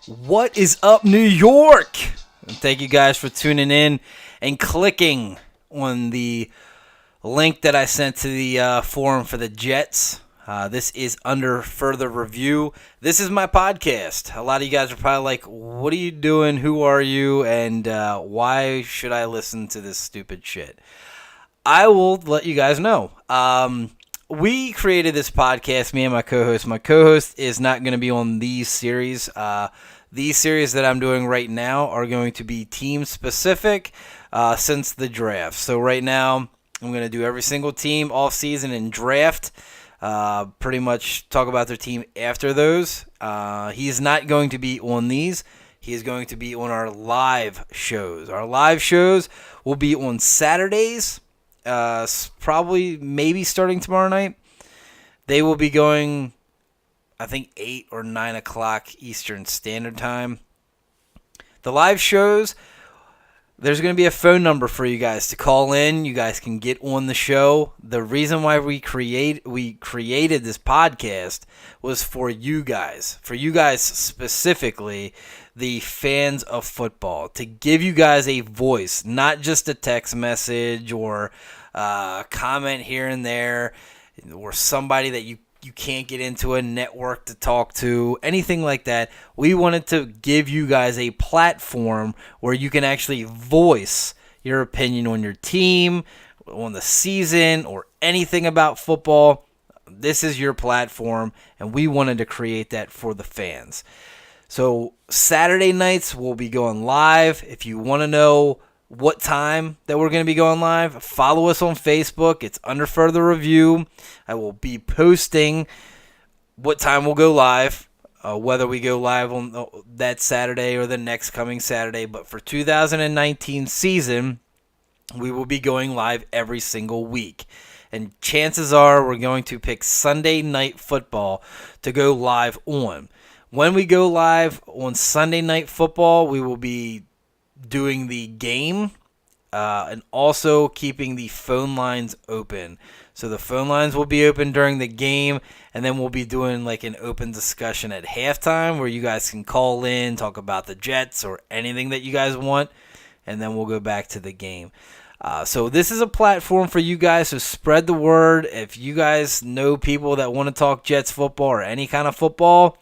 What is up, New York? And thank you guys for tuning in and clicking on the link that I sent to the forum for the Jets. This is under further review. This is my podcast. A lot of you guys are probably like, what are you doing? Who are you? And why should I listen to this stupid shit? I will let you guys know. We created this podcast, me and my co-host. My co-host is not going to be on these series. These series that I'm doing right now are going to be team-specific since the draft. So right now, I'm going to do every single team off-season and draft. Pretty much talk about their team after those. He's not going to be on these. He is going to be on our live shows. Our live shows will be on Saturdays, probably maybe starting tomorrow night. They will be going, I think, 8 or 9 o'clock Eastern Standard Time. The live shows, there's going to be a phone number for you guys to call in. You guys can get on the show. The reason why we created this podcast was for you guys specifically, the fans of football, to give you guys a voice, not just a text message or comment here and there, or somebody that you can't get into a network to talk to, anything like that. We wanted to give you guys a platform where you can actually voice your opinion on your team, on the season, or anything about football. This is your platform, and we wanted to create that for the fans. So Saturday nights we'll be going live. If you want to know what time that we're going to be going live, follow us on Facebook. It's under further review. I will be posting what time we'll go live, whether we go live on that Saturday or the next coming Saturday. But for 2019 season, we will be going live every single week. And chances are we're going to pick Sunday Night Football to go live on. When we go live on Sunday Night Football, we will be doing the game and also keeping the phone lines open. So the phone lines will be open during the game, and then we'll be doing like an open discussion at halftime where you guys can call in, talk about the Jets or anything that you guys want, and then we'll go back to the game. So this is a platform for you guys, so spread the word. If you guys know people that want to talk Jets football or any kind of football,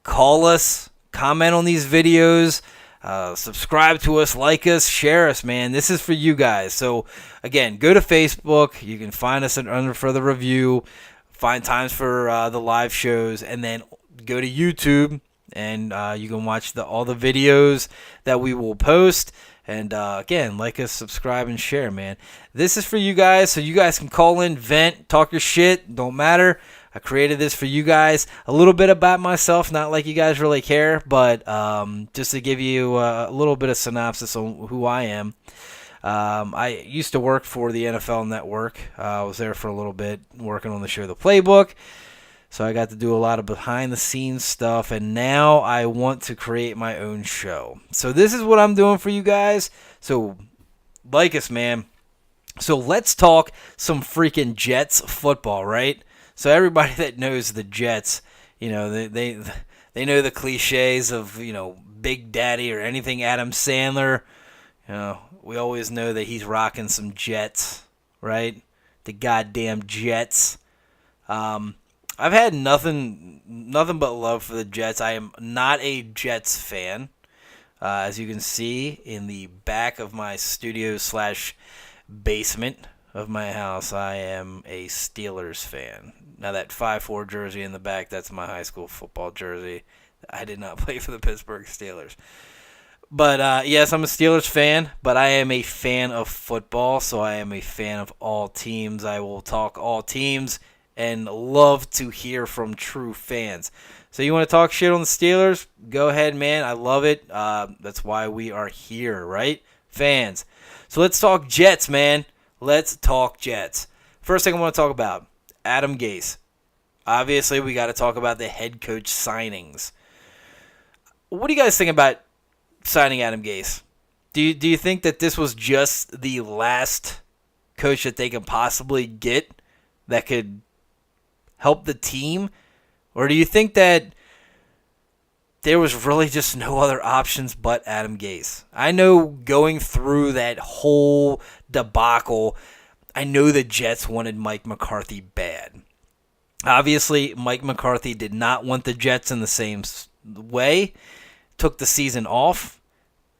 call us, comment on these videos. Subscribe to us, like us, share us, man. This is for you guys. So, again, go to Facebook. You can find us under further review. Find times for the live shows. And then go to YouTube, and you can watch all the videos that we will post. And, again, like us, subscribe, and share, man. This is for you guys, so you guys can call in, vent, talk your shit. Don't matter. I created this for you guys. A little bit about myself, not like you guys really care, but just to give you a little bit of synopsis on who I am. I used to work for the NFL Network. I was there for a little bit working on the show The Playbook. So I got to do a lot of behind-the-scenes stuff, and now I want to create my own show. So this is what I'm doing for you guys. So like us, man. So let's talk some freaking Jets football, right? So everybody that knows the Jets, you know, they know the cliches of, you know, Big Daddy or anything Adam Sandler. You know, we always know that he's rocking some Jets, right? The goddamn Jets. I've had nothing but love for the Jets. I am not a Jets fan. As you can see in the back of my studio / basement of my house, I am a Steelers fan. Now that 5-4 jersey in the back, that's my high school football jersey. I did not play for the Pittsburgh Steelers. But yes, I'm a Steelers fan, but I am a fan of football, so I am a fan of all teams. I will talk all teams and love to hear from true fans. So you want to talk shit on the Steelers? Go ahead, man. I love it. That's why we are here, right? Fans. So let's talk Jets, man. Let's talk Jets. First thing I want to talk about, Adam Gase. Obviously, we got to talk about the head coach signings. What do you guys think about signing Adam Gase? Do you think that this was just the last coach that they could possibly get that could help the team? Or do you think that there was really just no other options but Adam Gase. I know going through that whole debacle, I know the Jets wanted Mike McCarthy bad. Obviously, Mike McCarthy did not want the Jets in the same way, took the season off,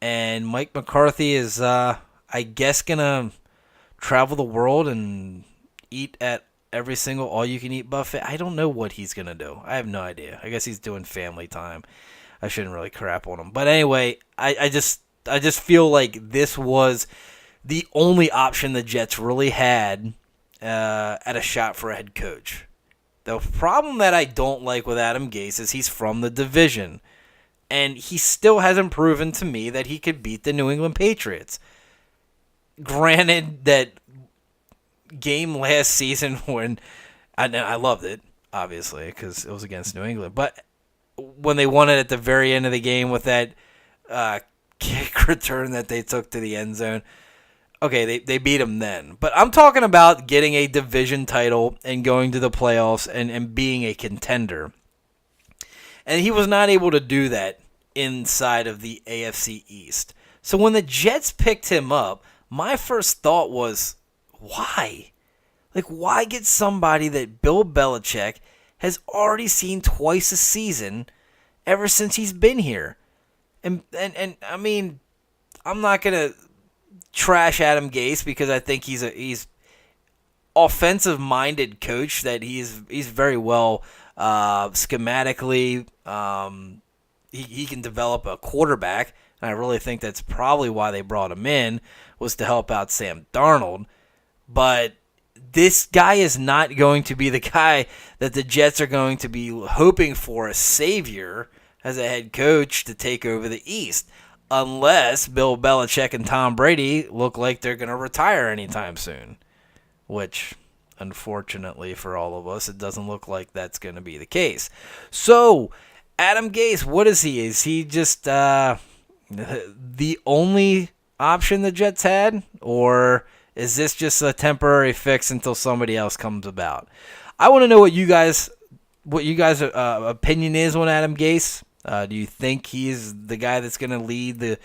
and Mike McCarthy is, I guess, going to travel the world and eat at every single all-you-can-eat buffet. I don't know what he's going to do. I have no idea. I guess he's doing family time. I shouldn't really crap on him. But anyway, I just feel like this was the only option the Jets really had at a shot for a head coach. The problem that I don't like with Adam Gase is he's from the division. And he still hasn't proven to me that he could beat the New England Patriots. Granted, that game last season when I loved it, obviously, because it was against New England. But when they won it at the very end of the game with that kick return that they took to the end zone, okay, they beat them then. But I'm talking about getting a division title and going to the playoffs and being a contender. And he was not able to do that inside of the AFC East. So when the Jets picked him up, my first thought was, why? Like, why get somebody that Bill Belichick has already seen twice a season ever since he's been here? And I mean, I'm not going to trash Adam Gase because I think he's offensive-minded coach, that he's very well schematically. He can develop a quarterback, and I really think that's probably why they brought him in, was to help out Sam Darnold. But this guy is not going to be the guy that the Jets are going to be hoping for, a savior as a head coach to take over the East, unless Bill Belichick and Tom Brady look like they're going to retire anytime soon, which, unfortunately for all of us, it doesn't look like that's going to be the case. So, Adam Gase, what is he? Is he just the only option the Jets had, or is this just a temporary fix until somebody else comes about? I want to know what you guys' opinion is on Adam Gase. Do you think he's the guy that's going to lead the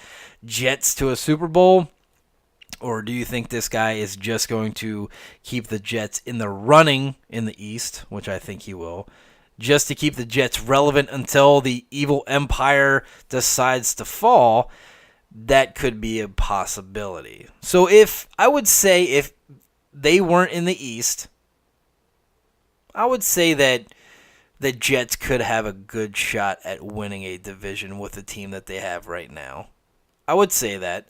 Jets to a Super Bowl? Or do you think this guy is just going to keep the Jets in the running in the East, which I think he will, just to keep the Jets relevant until the evil empire decides to fall? That could be a possibility. So if they weren't in the East, I would say that the Jets could have a good shot at winning a division with the team that they have right now. I would say that.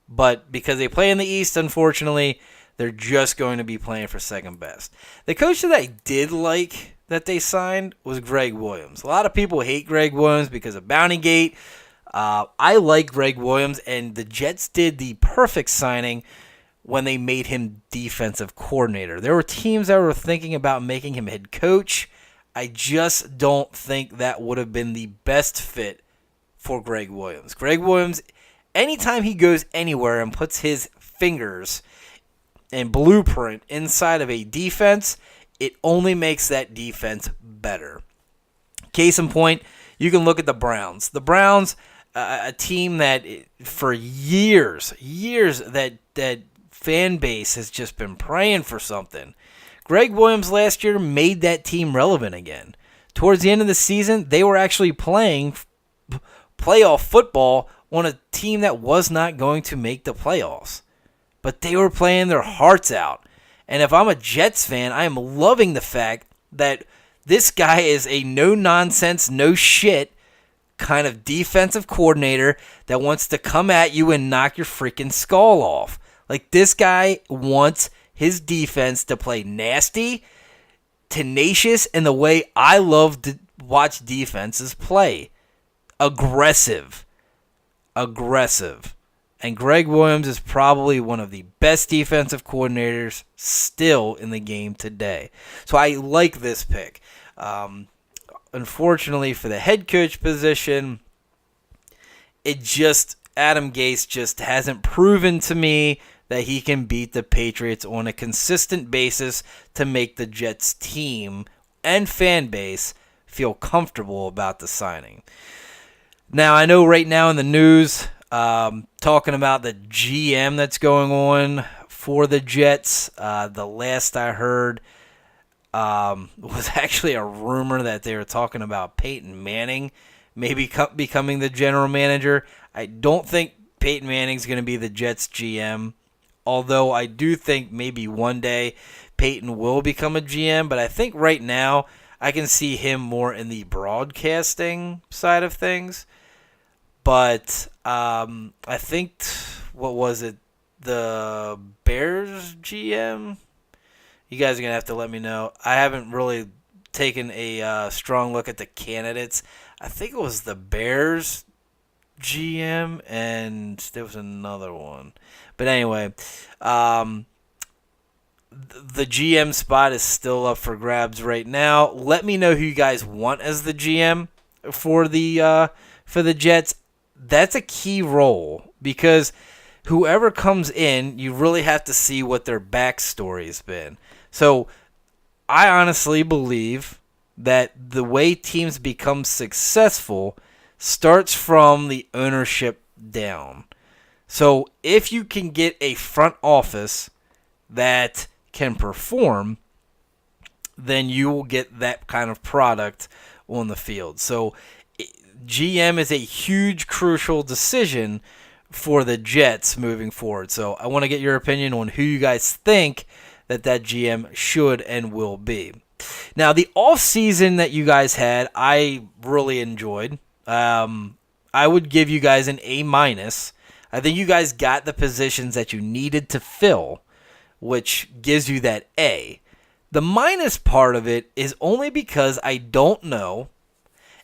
But because they play in the East, unfortunately, they're just going to be playing for second best. The coach that I did like that they signed was Greg Williams. A lot of people hate Greg Williams because of Bountygate. I like Greg Williams, and the Jets did the perfect signing when they made him defensive coordinator. There were teams that were thinking about making him head coach. I just don't think that would have been the best fit for Greg Williams. Greg Williams, anytime he goes anywhere and puts his fingers and blueprint inside of a defense, it only makes that defense better. Case in point, you can look at the Browns. The Browns, a team that for years, that fan base has just been praying for something. Greg Williams last year made that team relevant again. Towards the end of the season, they were actually playing playoff football on a team that was not going to make the playoffs. But they were playing their hearts out. And if I'm a Jets fan, I am loving the fact that this guy is a no-nonsense, no-shit kind of defensive coordinator that wants to come at you and knock your freaking skull off. Like, this guy wants his defense to play nasty, tenacious, and the way I love to watch defenses play. Aggressive. And Greg Williams is probably one of the best defensive coordinators still in the game today. So I like this pick. Unfortunately for the head coach position, Adam Gase just hasn't proven to me that he can beat the Patriots on a consistent basis to make the Jets team and fan base feel comfortable about the signing. Now, I know right now in the news, talking about the GM that's going on for the Jets, the last I heard was actually a rumor that they were talking about Peyton Manning maybe becoming the general manager. I don't think Peyton Manning's going to be the Jets GM, although I do think maybe one day Peyton will become a GM, but I think right now I can see him more in the broadcasting side of things. But I think, what was it, the Bears GM? You guys are going to have to let me know. I haven't really taken a strong look at the candidates. I think it was the Bears GM, and there was another one. But anyway, the GM spot is still up for grabs right now. Let me know who you guys want as the GM for the Jets. That's a key role because whoever comes in, you really have to see what their backstory has been. So I honestly believe that the way teams become successful starts from the ownership down. So if you can get a front office that can perform, then you will get that kind of product on the field. So GM is a huge, crucial decision for the Jets moving forward. So I want to get your opinion on who you guys think that GM should and will be. Now, the offseason that you guys had, I really enjoyed. I would give you guys an A-. I think you guys got the positions that you needed to fill, which gives you that A. The minus part of it is only because I don't know,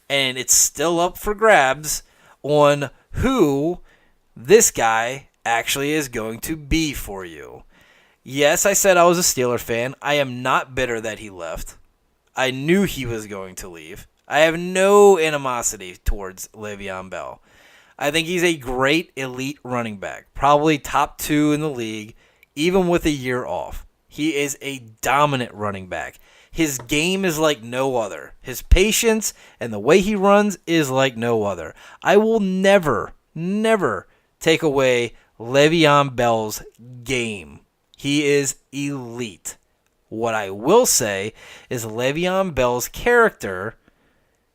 and it's still up for grabs, on who this guy actually is going to be for you. Yes, I said I was a Steeler fan. I am not bitter that he left. I knew he was going to leave. I have no animosity towards Le'Veon Bell. I think he's a great elite running back, probably top 2 in the league, even with a year off. He is a dominant running back. His game is like no other. His patience and the way he runs is like no other. I will never take away Le'Veon Bell's game. He is elite. What I will say is Le'Veon Bell's character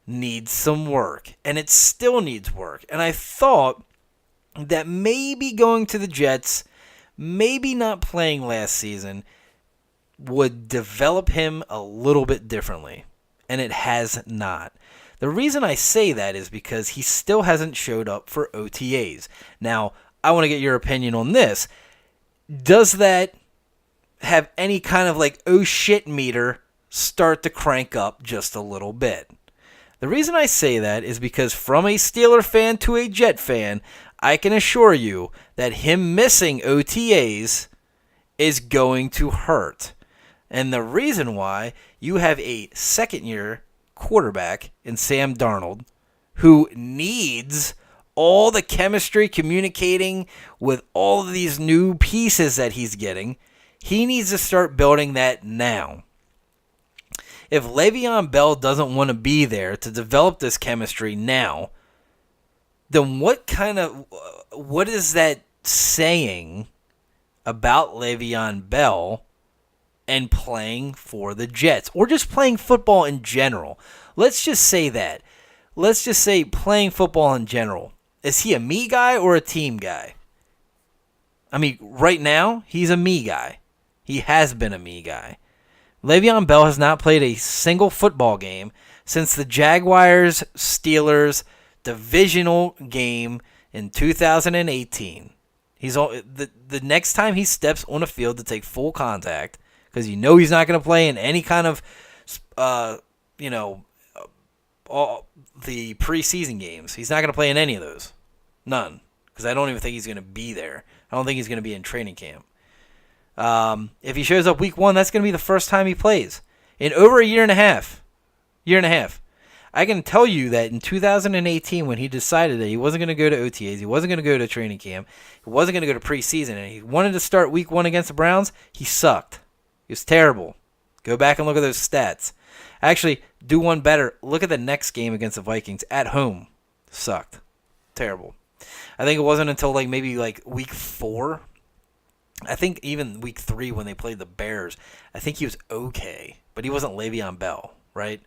needs some work, and it still needs work. And I thought that maybe going to the Jets, maybe not playing last season, would develop him a little bit differently, and it has not. The reason I say that is because he still hasn't showed up for OTAs. Now, I want to get your opinion on this. Does that have any kind of like oh shit meter start to crank up just a little bit? The reason I say that is because from a Steeler fan to a Jet fan, I can assure you that him missing OTAs is going to hurt. And the reason why, you have a second-year quarterback in Sam Darnold who needs all the chemistry communicating with all of these new pieces that he's getting. He needs to start building that now. If Le'Veon Bell doesn't want to be there to develop this chemistry now, then what is that saying about Le'Veon Bell and playing for the Jets, or just playing football in general? Let's just say that. Let's just say playing football in general. Is he a me guy or a team guy? I mean, right now, he's a me guy. He has been a me guy. Le'Veon Bell has not played a single football game since the Jaguars-Steelers divisional game in 2018. The next time he steps on a field to take full contact, because you know he's not going to play in any kind of, all the preseason games. He's not going to play in any of those. None. Because I don't even think he's going to be there. I don't think he's going to be in training camp. If he shows up week 1, that's going to be the first time he plays in over a year and a half. I can tell you that in 2018, when he decided that he wasn't going to go to OTAs, he wasn't going to go to training camp, he wasn't going to go to preseason, and he wanted to start week 1 against the Browns, he sucked. He was terrible. Go back and look at those stats. Actually, do one better. Look at the next game against the Vikings at home. Sucked. Terrible. I think it wasn't until maybe week 4. I think even week 3 when they played the Bears, I think he was okay, but he wasn't Le'Veon Bell, right?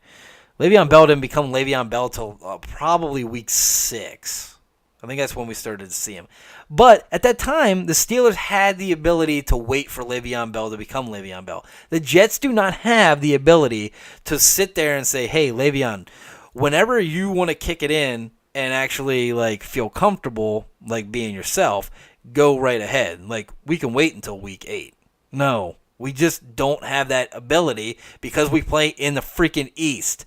Le'Veon Bell didn't become Le'Veon Bell till probably week 6. I think that's when we started to see him. But at that time, the Steelers had the ability to wait for Le'Veon Bell to become Le'Veon Bell. The Jets do not have the ability to sit there and say, hey, Le'Veon, whenever you want to kick it in and actually feel comfortable being yourself, go right ahead. We can wait until week 8. No, we just don't have that ability because we play in the freaking East.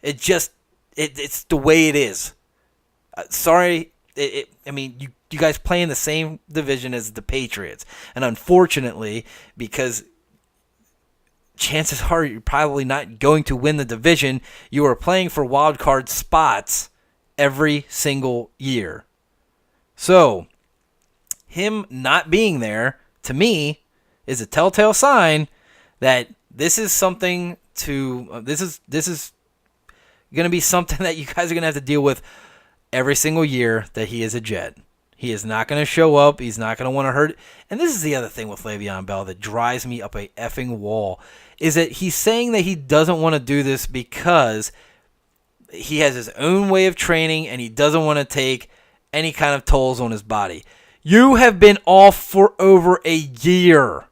It's the way it is. Sorry. You guys play in the same division as the Patriots. And unfortunately, because chances are you're probably not going to win the division, you are playing for wild card spots every single year. So, him not being there, to me, is a telltale sign that this is something this is going to be something that you guys are going to have to deal with every single year that he is a Jet. He is not going to show up. He's not going to want to hurt. And this is the other thing with Le'Veon Bell that drives me up a effing wall, is that he's saying that he doesn't want to do this because he has his own way of training and he doesn't want to take any kind of tolls on his body. You have been off for over a year.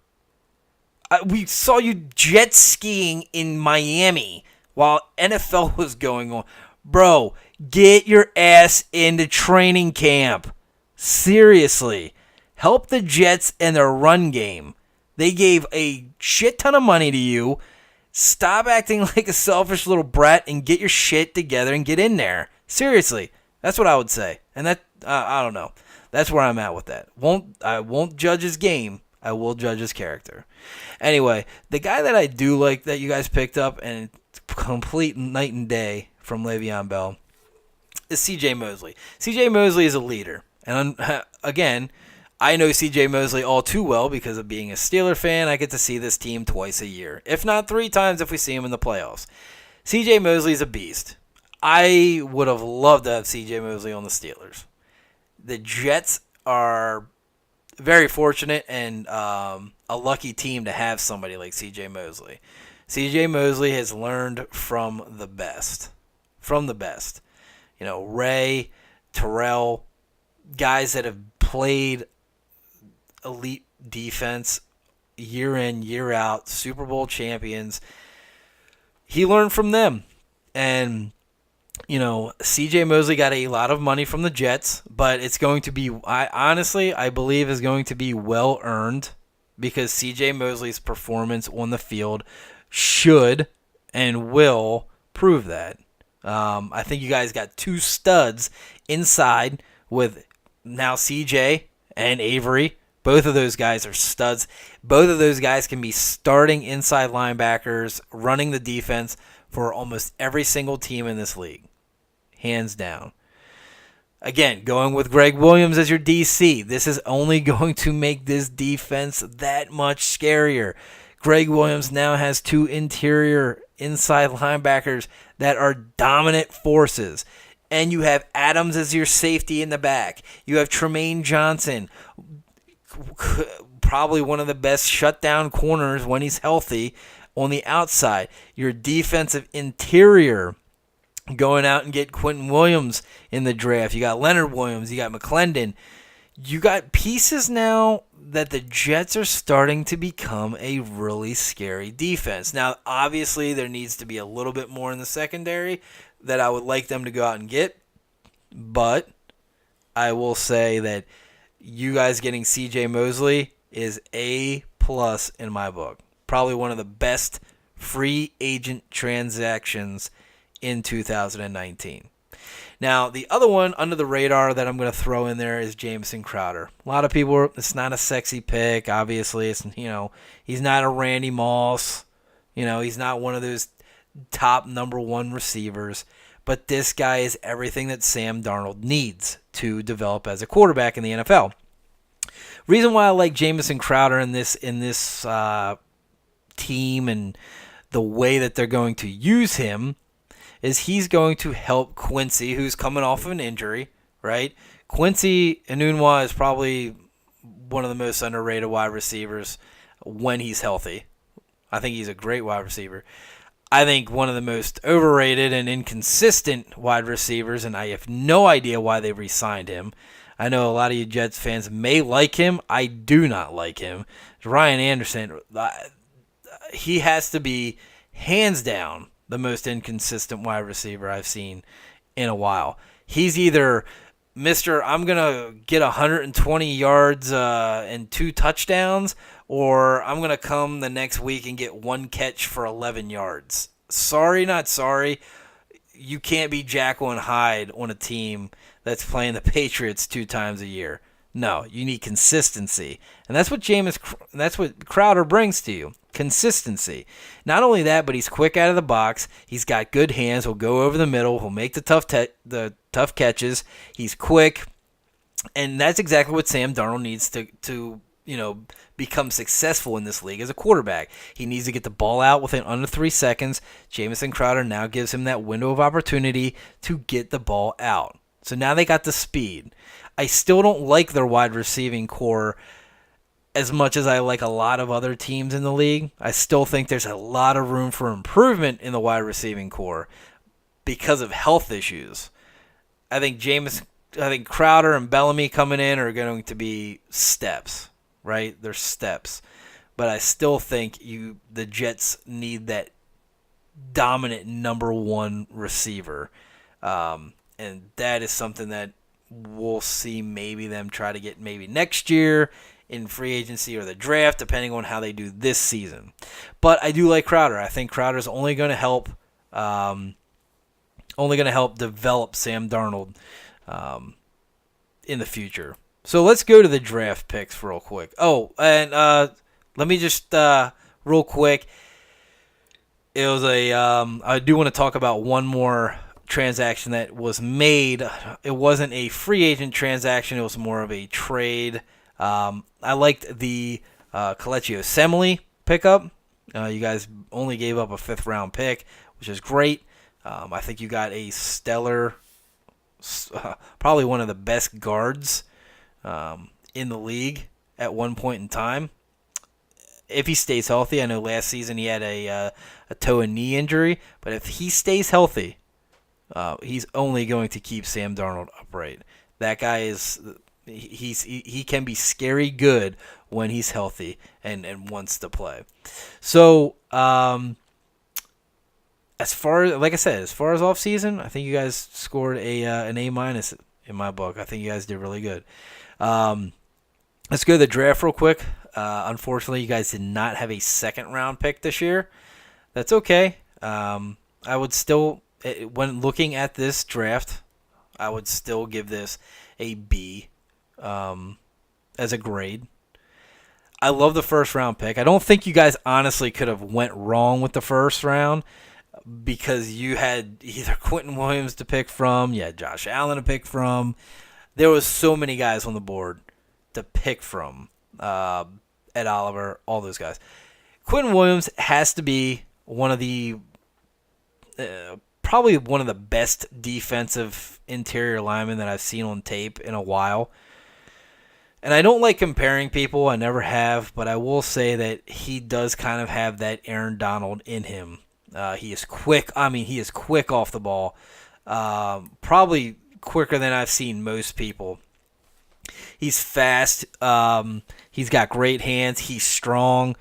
We saw you jet skiing in Miami while NFL was going on. Bro, get your ass into training camp. Seriously. Help the Jets and their run game. They gave a shit ton of money to you. Stop acting like a selfish little brat and get your shit together and get in there. Seriously. That's what I would say. And that, I don't know. That's where I'm at with that. I won't judge his game. I will judge his character. Anyway, the guy that I do like that you guys picked up, and complete night and day from Le'Veon Bell, is C.J. Mosley. C.J. Mosley is a leader. And again, I know C.J. Mosley all too well because of being a Steeler fan. I get to see this team twice a year, if not 3 times if we see him in the playoffs. C.J. Mosley is a beast. I would have loved to have C.J. Mosley on the Steelers. The Jets are very fortunate and a lucky team to have somebody like C.J. Mosley. C.J. Mosley has learned from the best. From the best. Ray, Terrell, guys that have played elite defense year in, year out, Super Bowl champions. He learned from them. And C.J. Mosley got a lot of money from the Jets, but it's going to be, I believe is going to be well earned because C.J. Mosley's performance on the field should and will prove that. I think you guys got 2 studs inside with now C.J. and Avery. Both of those guys are studs. Both of those guys can be starting inside linebackers, running the defense for almost every single team in this league. Hands down. Again, going with Greg Williams as your DC. This is only going to make this defense that much scarier. Greg Williams now has 2 interior inside linebackers that are dominant forces. And you have Adams as your safety in the back. You have Tremaine Johnson, probably one of the best shutdown corners when he's healthy, on the outside. Your defensive interior, going out and get Quentin Williams in the draft. You got Leonard Williams. You got McClendon. You got pieces now that the Jets are starting to become a really scary defense. Now, obviously, there needs to be a little bit more in the secondary that I would like them to go out and get. But I will say that you guys getting C.J. Mosley is A+ in my book. Probably one of the best free agent transactions in 2019. Now, the other one under the radar that I'm going to throw in there is Jamison Crowder. A lot of people, it's not a sexy pick, obviously. It's, he's not a Randy Moss. He's not one of those top number 1 receivers. But this guy is everything that Sam Darnold needs to develop as a quarterback in the NFL. Reason why I like Jamison Crowder in this team and the way that they're going to use him is he's going to help Quincy, who's coming off of an injury, right? Quincy Enunwa is probably one of the most underrated wide receivers when he's healthy. I think he's a great wide receiver. I think one of the most overrated and inconsistent wide receivers, and I have no idea why they re-signed him. I know a lot of you Jets fans may like him. I do not like him. Ryan Anderson, he has to be, hands down, the most inconsistent wide receiver I've seen in a while. He's either Mr. I'm going to get 120 yards and 2 touchdowns, or I'm going to come the next week and get 1 catch for 11 yards. Sorry, not sorry. You can't be Jekyll and Hyde on a team that's playing the Patriots 2 times a year. No, you need consistency. And that's what Crowder brings to you. Consistency. Not only that, but he's quick out of the box. He's got good hands. He'll go over the middle. He'll make the tough catches. He's quick. And that's exactly what Sam Darnold needs to become successful in this league as a quarterback. He needs to get the ball out within under 3 seconds. Jamison Crowder now gives him that window of opportunity to get the ball out. So now they got the speed. I still don't like their wide receiving core as much as I like a lot of other teams in the league. I still think there's a lot of room for improvement in the wide receiving core because of health issues. I think Crowder and Bellamy coming in are going to be steps, right? They're steps. But I still think the Jets need that dominant number 1 receiver. And that is something that we'll see maybe them try to get maybe next year in free agency or the draft, depending on how they do this season. But I do like Crowder. I think Crowder's only going to help develop Sam Darnold in the future. So let's go to the draft picks real quick. Oh, and let me just real quick. It was I do want to talk about one more transaction that was made. It wasn't a free agent transaction. It was more of a trade. I liked the Kelechi Osemele pickup. You guys only gave up a 5th round pick, which is great. I think you got a stellar, probably one of the best guards in the league at one point in time. If he stays healthy, I know last season he had a toe and knee injury, but if he stays healthy, he's only going to keep Sam Darnold upright. That guy he can be scary good when he's healthy and wants to play. So as far as offseason, I think you guys scored an A- in my book. I think you guys did really good. Let's go to the draft real quick. Unfortunately, you guys did not have a 2nd round pick this year. That's okay. I would still, when looking at this draft, I would still give this a B as a grade. I love the 1st round pick. I don't think you guys honestly could have went wrong with the 1st round because you had either Quentin Williams to pick from, you had Josh Allen to pick from. There was so many guys on the board to pick from. Ed Oliver, all those guys. Quentin Williams has to be one of the probably one of the best defensive interior linemen that I've seen on tape in a while. And I don't like comparing people. I never have, but I will say that he does kind of have that Aaron Donald in him. He is quick. He is quick off the ball. Probably quicker than I've seen most people. He's fast. He's got great hands. He's strong.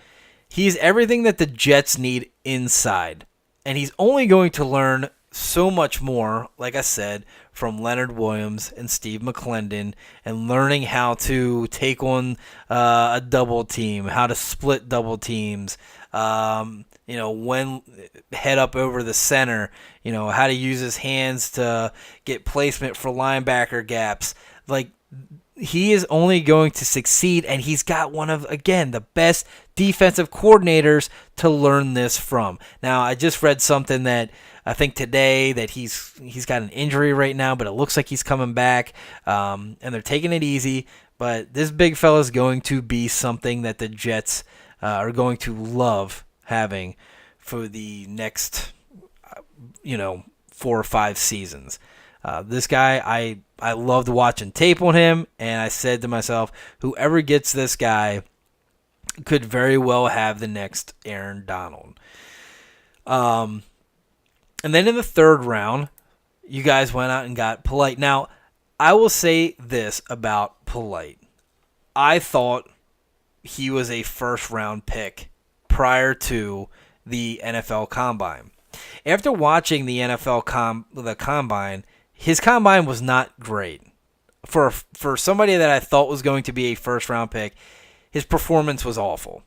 He's everything that the Jets need inside. And he's only going to learn so much more, like I said, from Leonard Williams and Steve McClendon, and learning how to take on a double team, how to split double teams, when head up over the center, how to use his hands to get placement for linebacker gaps. Like, he is only going to succeed, and he's got one of, again, the best defensive coordinators to learn this from. Now, I just read something that I think today that he's got an injury right now, but it looks like he's coming back, and they're taking it easy. But this big fella is going to be something that the Jets are going to love having for the next, 4 or 5 seasons. This guy, I loved watching tape on him, and I said to myself, whoever gets this guy could very well have the next Aaron Donald. And then in the third round, you guys went out and got Polite. Now, I will say this about Polite. I thought he was a first-round pick prior to the NFL Combine. After watching the NFL Combine, his Combine was not great. For somebody that I thought was going to be a first-round pick, his performance was awful.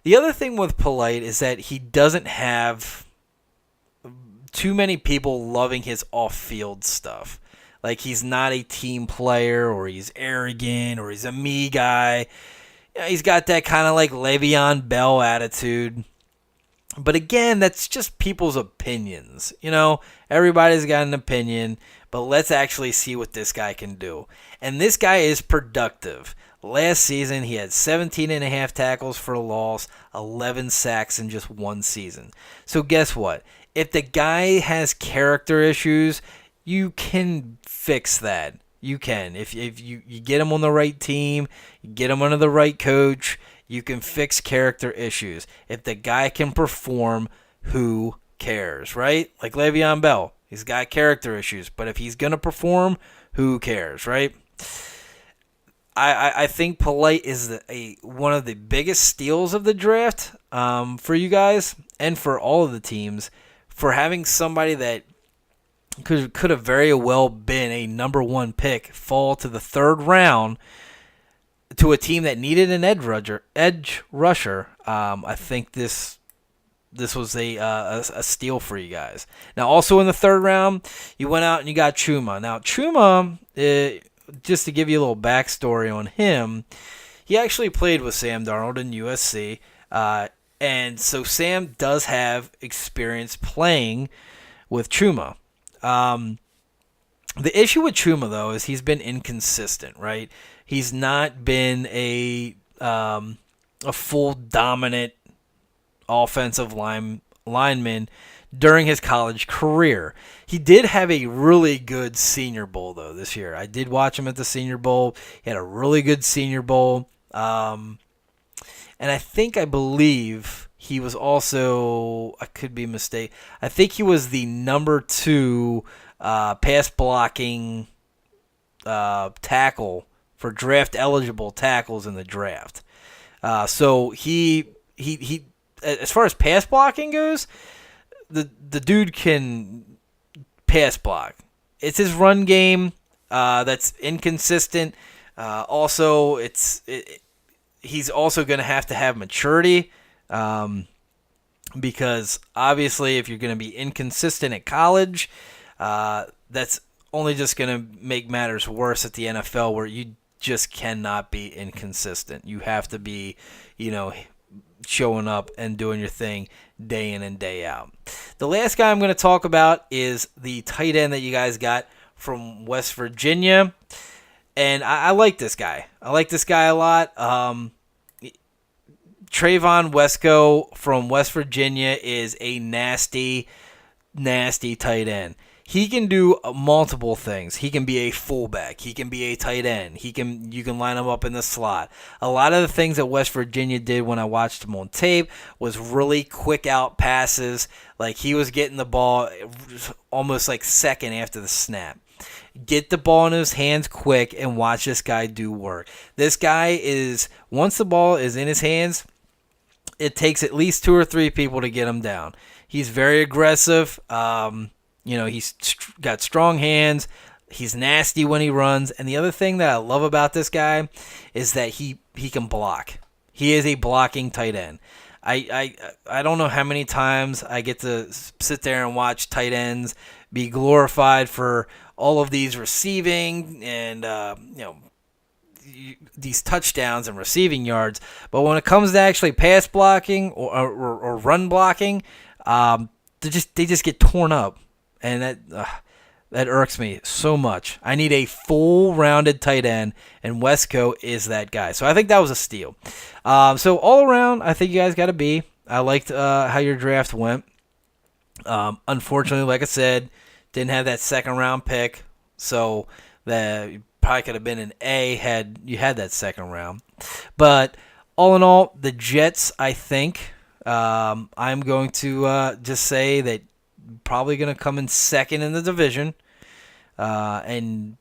The other thing with Polite is that he doesn't have too many people loving his off-field stuff. Like, he's not a team player, or he's arrogant, or he's a me guy. You know, he's got that kind of like Le'Veon Bell attitude. But again, that's just people's opinions. You know, everybody's got an opinion, but let's actually see what this guy can do. And this guy is productive. Last season, he had 17.5 tackles for a loss, 11 sacks in just one season. So guess what? If the guy has character issues, you can fix that. You can. If you get him on the right team, you get him under the right coach, you can fix character issues. If the guy can perform, who cares, right? Like Le'Veon Bell. He's got character issues, but if he's going to perform, who cares, right? I think Polite is one of the biggest steals of the draft for you guys and for all of the teams, for having somebody that could have very well been a number 1 pick fall to the third round to a team that needed an edge rusher. I think this was a steal for you guys. Now, also in the third round, you went out and you got Chuma. Now, Chuma, just to give you a little backstory on him, he actually played with Sam Darnold in USC, and so Sam does have experience playing with Chuma. The issue with Chuma, though, is he's been inconsistent, right? He's not been a full dominant offensive lineman during his college career. He did have a really good Senior Bowl, though, this year. I did watch him at the Senior Bowl. He had a really good Senior Bowl. And I believe he was also, I could be mistaken, I think he was the number 2 pass blocking tackle for draft eligible tackles in the draft. So he as far as pass blocking goes, the dude can pass block. It's his run game that's inconsistent. Also, he's also going to have maturity, because obviously if you're going to be inconsistent at college, that's only just going to make matters worse at the NFL, where you just cannot be inconsistent. You have to be, showing up and doing your thing day in and day out. The last guy I'm going to talk about is the tight end that you guys got from West Virginia. And I like this guy. I like this guy a lot. Trayvon Wesco from West Virginia is a nasty, nasty tight end. He can do multiple things. He can be a fullback. He can be a tight end. You can line him up in the slot. A lot of the things that West Virginia did when I watched him on tape was really quick out passes. Like, he was getting the ball almost like second after the snap. Get the ball in his hands quick and watch this guy do work. This guy is, once the ball is in his hands, it takes at least 2 or 3 people to get him down. He's very aggressive. He's got strong hands. He's nasty when he runs. And the other thing that I love about this guy is that he can block. He is a blocking tight end. I don't know how many times I get to sit there and watch tight ends be glorified for all of these receiving and these touchdowns and receiving yards. But when it comes to actually pass blocking or run blocking, they just get torn up. And that irks me so much. I need a full-rounded tight end, and Wesco is that guy. So I think that was a steal. So all around, I think you guys got a B. I liked how your draft went. Unfortunately, like I said, didn't have that second round pick, so that probably could have been an A had you had that second round. But all in all, the Jets, I think, I'm going to just say that probably going to come in second in the division, and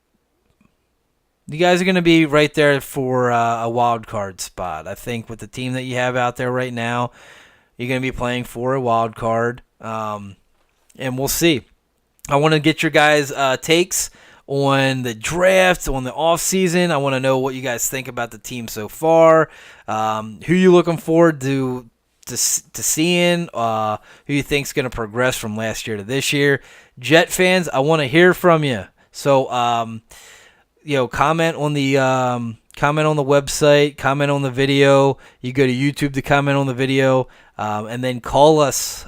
you guys are going to be right there for a wild card spot. I think with the team that you have out there right now, you're going to be playing for a wild card, and we'll see. I want to get your guys' takes on the draft, on the offseason. I want to know what you guys think about the team so far. Who you looking forward to seeing? Who you think's going to progress from last year to this year? Jet fans, I want to hear from you. So, comment on the website, comment on the video. You go to YouTube to comment on the video, and then call us.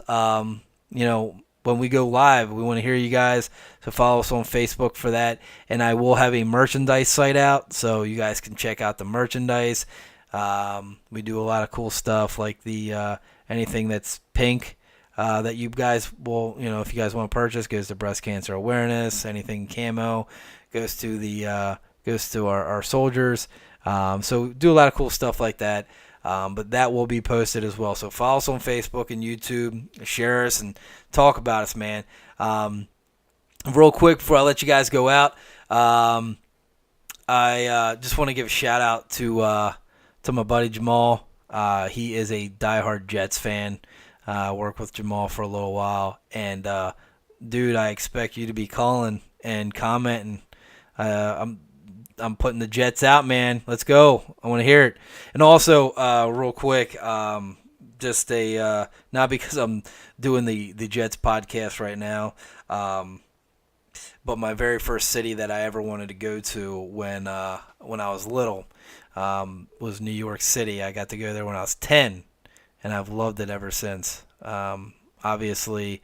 When we go live, we want to hear you guys. So follow us on Facebook for that. And I will have a merchandise site out, so you guys can check out the merchandise. We do a lot of cool stuff, like the anything that's pink that you guys will, if you guys want to purchase, goes to breast cancer awareness. Anything camo goes to our soldiers. So do a lot of cool stuff like that. But that will be posted as well. So follow us on Facebook and YouTube, share us, and talk about us, man. Real quick before I let you guys go out, I just want to give a shout out to my buddy Jamal. He is a diehard Jets fan. I worked with Jamal for a little while, and dude, I expect you to be calling and commenting. I'm putting the Jets out, man. Let's go. I want to hear it. And also, real quick, just not because I'm doing the Jets podcast right now, but my very first city that I ever wanted to go to when I was little was New York City. I got to go there when I was 10, and I've loved it ever since. Obviously,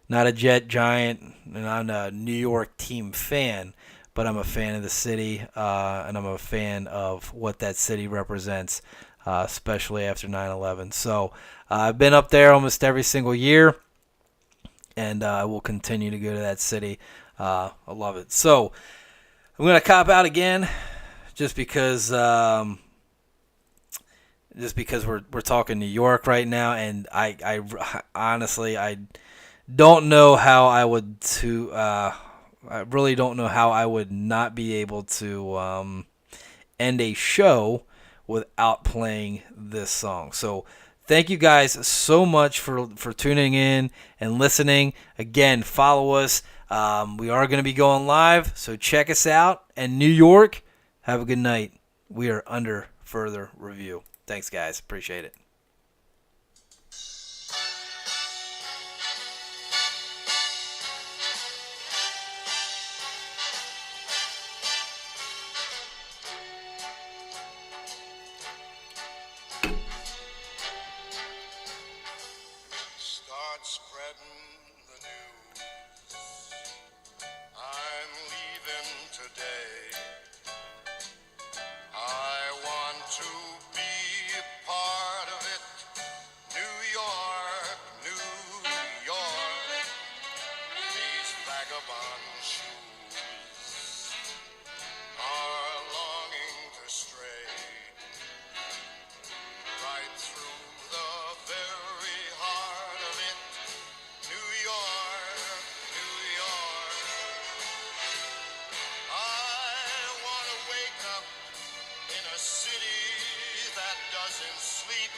not a Jet giant, and I'm a New York team fan, but I'm a fan of the city, and I'm a fan of what that city represents, especially after 9/11. So I've been up there almost every single year, and I will continue to go to that city. I love it. So I'm going to cop out again just because we're talking New York right now, and I honestly don't know how I would I really don't know how I would not be able to end a show without playing this song. So thank you guys so much for tuning in and listening. Again, follow us. We are going to be going live, so check us out. And New York, have a good night. We are under further review. Thanks, guys. Appreciate it. Spreading the news. I'm leaving today. I want to be part of it. New York, New York. These vagabond shoes are longing to stray right through the very heart of it. New York, New York. I want to wake up in a city that doesn't sleep.